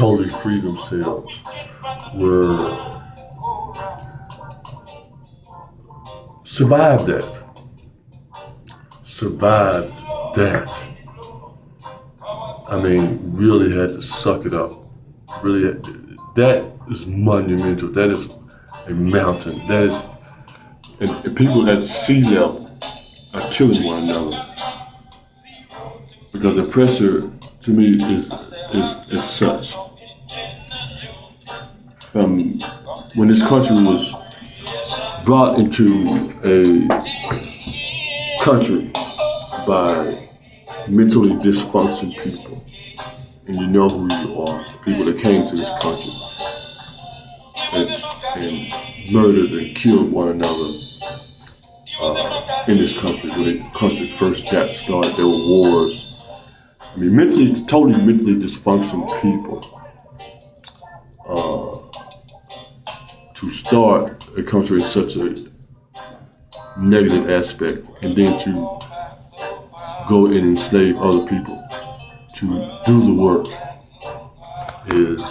totally free themselves, were survived that. Survived that. I mean, really had to suck it up. Really, that is monumental. That is a mountain. That is, and people at sea level are killing one another because the pressure, to me, is such. From when this country was brought into a country by mentally dysfunctional people, and you know who you are, the people that came to this country and murdered and killed one another in this country. When the country first got started, there were wars. I mean, totally mentally dysfunctional people. To start a country in such a negative aspect, and then to go and enslave other people to do the work is,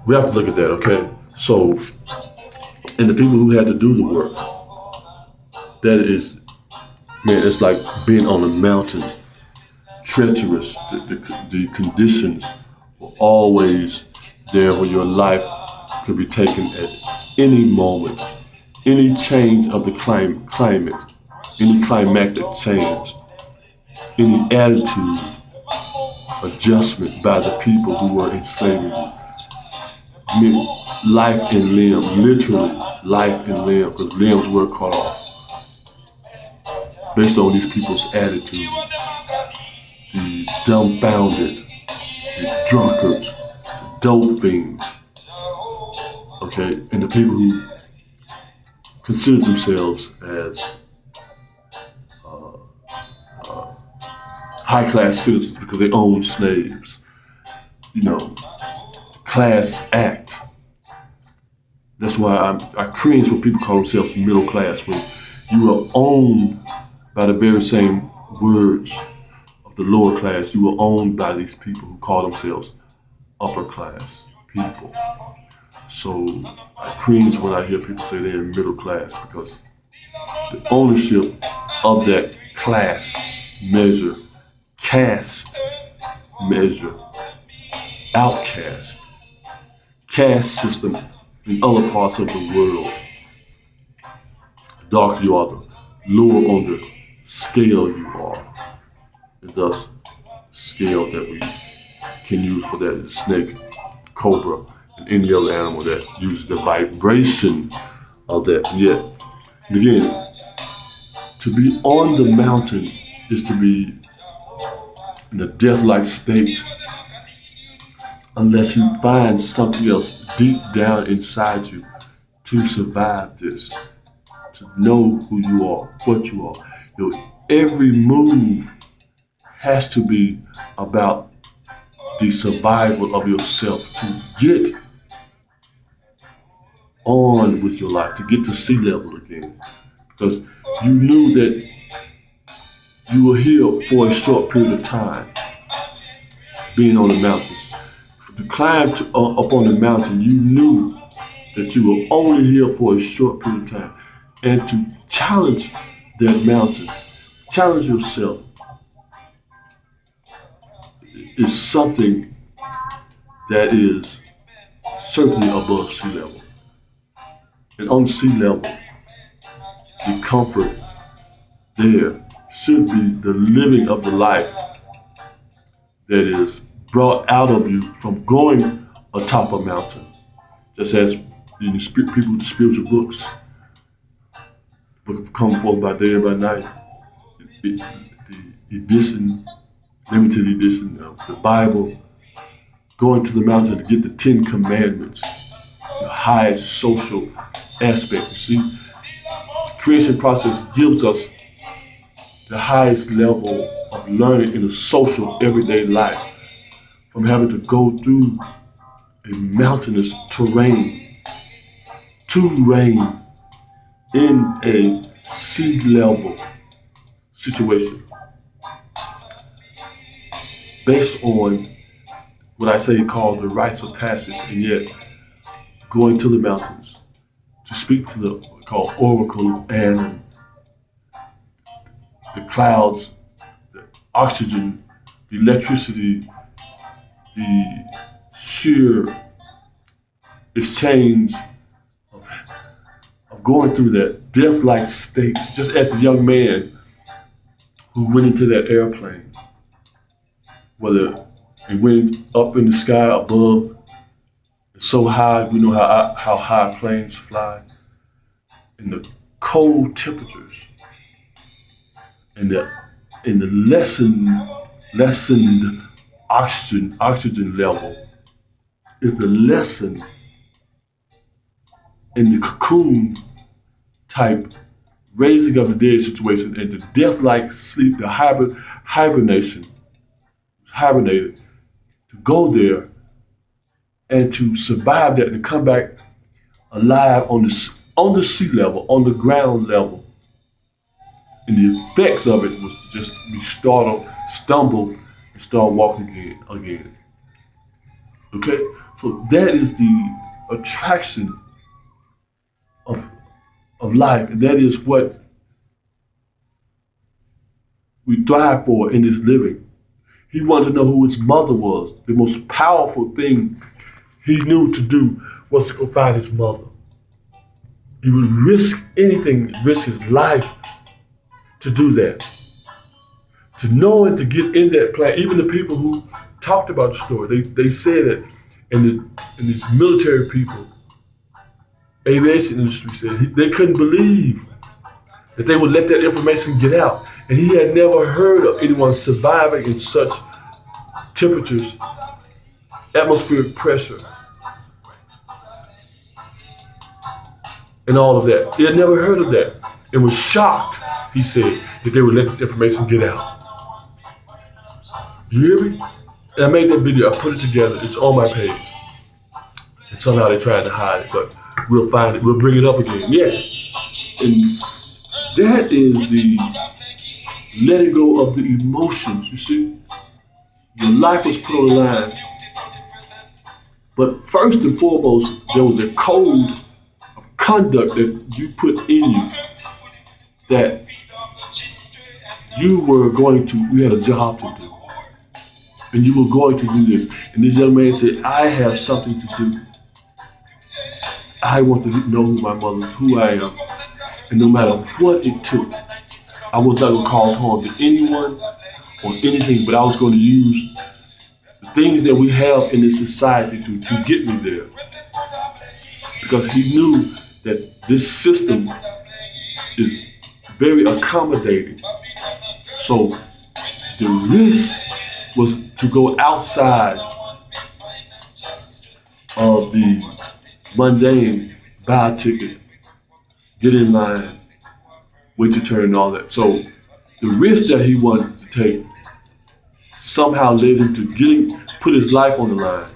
we have to look at that, okay? So, and the people who had to do the work, that is, man, it's like being on a mountain, treacherous. The conditions were always there where your life could be taken at any moment. Any change of the climate, any climatic change, any attitude adjustment by the people who were enslaving you. I mean, life and limb, literally life and limb, because limbs were cut off based on these people's attitude. The dumbfounded, the drunkards, the dope fiends, okay, and the people who considered themselves as high-class citizens because they owned slaves. You know, class act. That's why I cringe when people call themselves middle class, when you are owned by the very same words of the lower class. You are owned by these people who call themselves upper class people. So I cringe when I hear people say they're in middle class, because the ownership of that class measure, caste measure, outcast, caste system in other parts of the world. The darker you are, the lower on the scale you are. And thus, scale that we can use for that is snake, cobra, and any other animal that uses the vibration of that. And yet, and again, to be on the mountain is to be in a death-like state unless you find something else deep down inside you to survive this, to know who you are, what you are. Your every move has to be about the survival of yourself, to get on with your life, to get to sea level again. Because you knew that you were here for a short period of time, being on the mountains. To climb up on the mountain, you knew that you were only here for a short period of time. And to challenge that mountain, challenge yourself, is something that is certainly above sea level. And on sea level, the comfort there should be the living of the life that is brought out of you from going atop a mountain. Just as in the people with the spiritual books, book come forth by day and by night, the edition, limited edition of the Bible, going to the mountain to get the 10 Commandments, the highest social aspect. You see, the creation process gives us the highest level of learning in a social everyday life, from having to go through a mountainous terrain to reign in a sea level situation based on what I say called the rites of passage, and yet going to the mountains to speak to the called oracle and the clouds, the oxygen, the electricity, the sheer exchange of going through that death-like state, just as the young man who went into that airplane, whether it went up in the sky above, so high, we know how high planes fly, in the cold temperatures, and the lessened oxygen level is the lesson in the cocoon type raising of the dead situation and the death-like sleep, the hibernated, to go there and to survive that and come back alive on the sea level, on the ground level. And the effects of it was just be startled, stumble, and start walking again. Okay? So that is the attraction of life. And that is what we thrive for in this living. He wanted to know who his mother was. The most powerful thing he knew to do was to go find his mother. He would risk anything, risk his life to do that. To know and to get in that plan. Even the people who talked about the story, they said that in these military people, aviation industry said they couldn't believe that they would let that information get out. And he had never heard of anyone surviving in such temperatures, atmospheric pressure, and all of that. He had never heard of that and was shocked, he said, that they would let this information get out. You hear me? And I made that video, I put it together, it's on my page. And somehow they tried to hide it, but we'll find it, we'll bring it up again. Yes. And that is the letting go of the emotions, you see? Your life was put on the line. But first and foremost, there was a code of conduct that you put in you that you had a job to do. And you were going to do this. And this young man said, I have something to do. I want to know who my mother is, who I am. And no matter what it took, I was not going to cause harm to anyone or anything, but I was going to use the things that we have in this society to get me there. Because he knew that this system is very accommodating. So the risk was to go outside of the mundane, buy a ticket, get in line, wait your turn and all that. So the risk that he wanted to take somehow led him to put his life on the line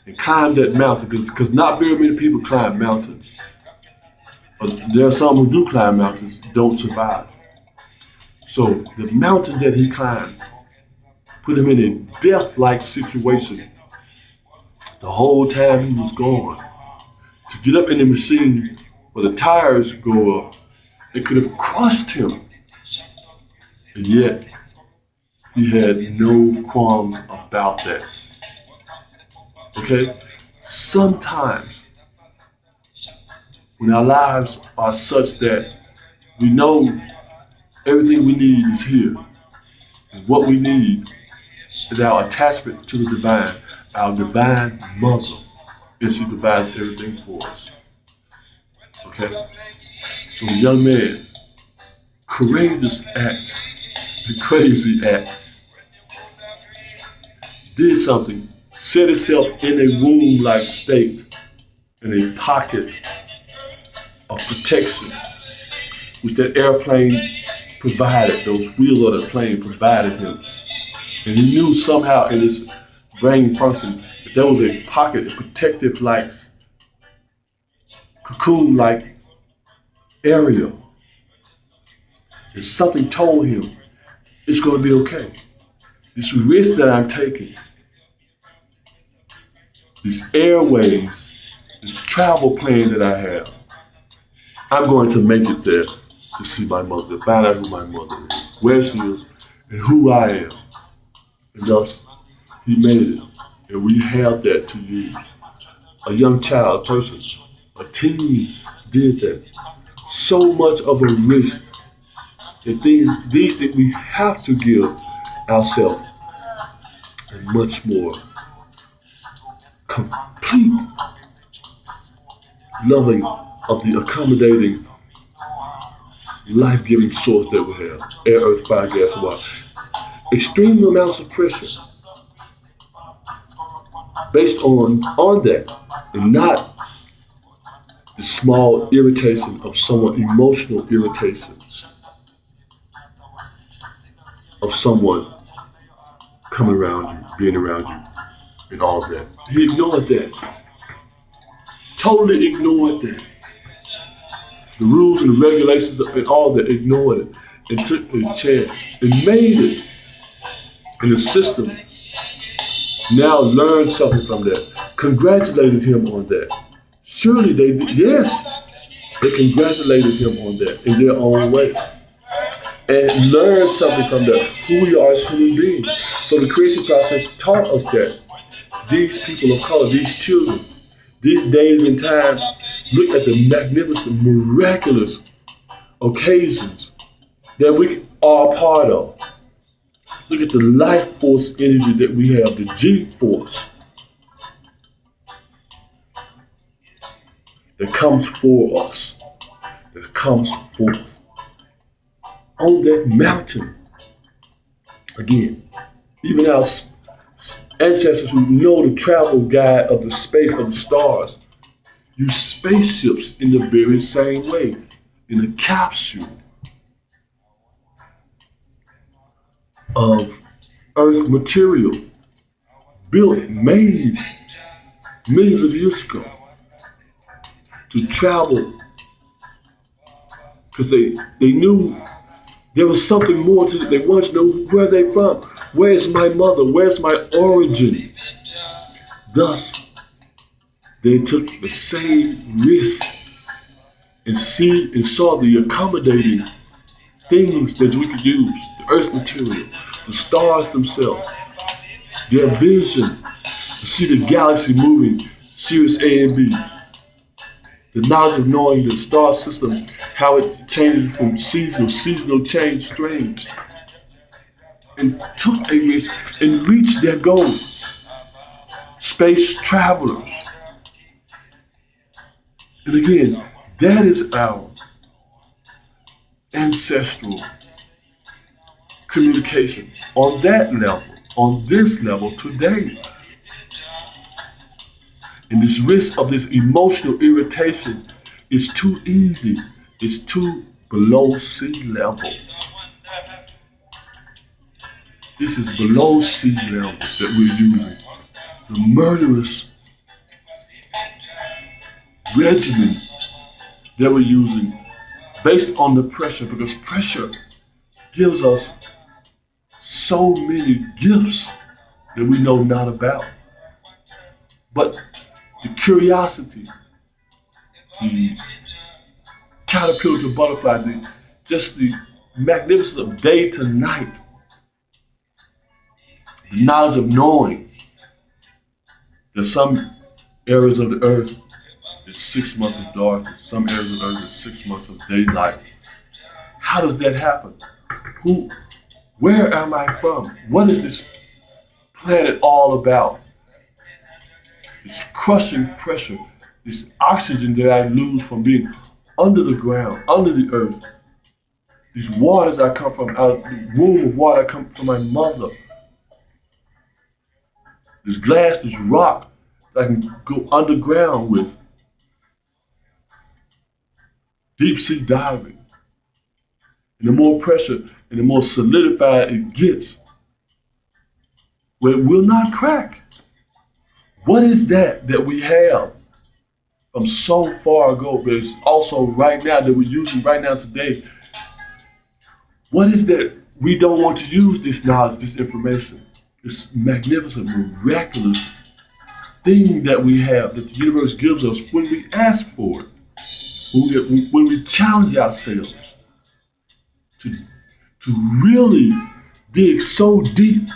and climb that mountain, because not very many people climb mountains. But there are some who do climb mountains, don't survive. So the mountain that he climbed put him in a death-like situation the whole time he was gone. To get up in the machine where the tires go up, it could have crushed him. And yet, he had no qualms about that. Okay? Sometimes, when our lives are such that we know everything we need is here, and what we need is our attachment to the divine, our divine mother, and she provides everything for us. Okay? So the young man, courageous act, the crazy act, did something, set himself in a womb-like state, in a pocket of protection, which that airplane provided, those wheels of the plane provided him. And he knew somehow in his brain function that there was a pocket, a protective like, cocoon-like area. And something told him, it's going to be okay. This risk that I'm taking these airways, this travel plan that I have. I'm going to make it there to see my mother, find out who my mother is, where she is, and who I am. And thus, he made it. And we have that to use. A young child, a person, a teen did that. So much of a risk that these things we have to give ourselves, and much more complete loving of the accommodating, life-giving source that we have, air, earth, fire, gas, and water. Extreme amounts of pressure based on that, and not the small irritation of someone, emotional irritation of someone coming around you, being around you, and all of that. He ignored that. Totally ignored that. The rules and the regulations and all that, ignored it and took a chance and made it. And the system now learned something from that, congratulated him on that. Surely they did, yes, they congratulated him on that in their own way. And learned something from that, who we are as human beings. So the creation process taught us that these people of color, these children, these days and times, look at the magnificent, miraculous occasions that we are a part of. Look at the life force energy that we have, the G force that comes for us, that comes forth on that mountain. Again, even our ancestors who know the travel guide of the space of the stars use spaceships in the very same way, in a capsule of earth material, built, made millions of years ago to travel, because they knew there was something more to it. They wanted to know, where are they from? Where's my mother? Where's my origin? Thus, they took the same risk and saw the accommodating things that we could use, the earth material, the stars themselves, their vision to see the galaxy moving, Sirius A and B, the knowledge of knowing the star system, how it changes from seasonal change, strange, and took a risk and reached their goal. Space travelers. And again, that is our ancestral communication on that level, on this level today. And this risk of this emotional irritation is too easy. It's too below sea level. This is below sea level that we're using. The murderous regimen that we're using based on the pressure, because pressure gives us so many gifts that we know not about. But the curiosity, the caterpillar to butterfly, just the magnificence of day to night, the knowledge of knowing that some areas of the earth is 6 months of darkness, some areas of the earth is 6 months of daylight. How does that happen? Where am I from? What is this planet all about? This crushing pressure, this oxygen that I lose from being under the ground, under the earth. These waters I come from, out of the womb of water I come from my mother. This glass, this rock that I can go underground with. Deep sea diving. And the more pressure and the more solidified it gets, where it will not crack. What is that we have from so far ago, but it's also right now that we're using right now today? What is that we don't want to use this knowledge, this information, this magnificent, miraculous thing that we have, that the universe gives us when we ask for it, when we challenge ourselves to, to really dig so deep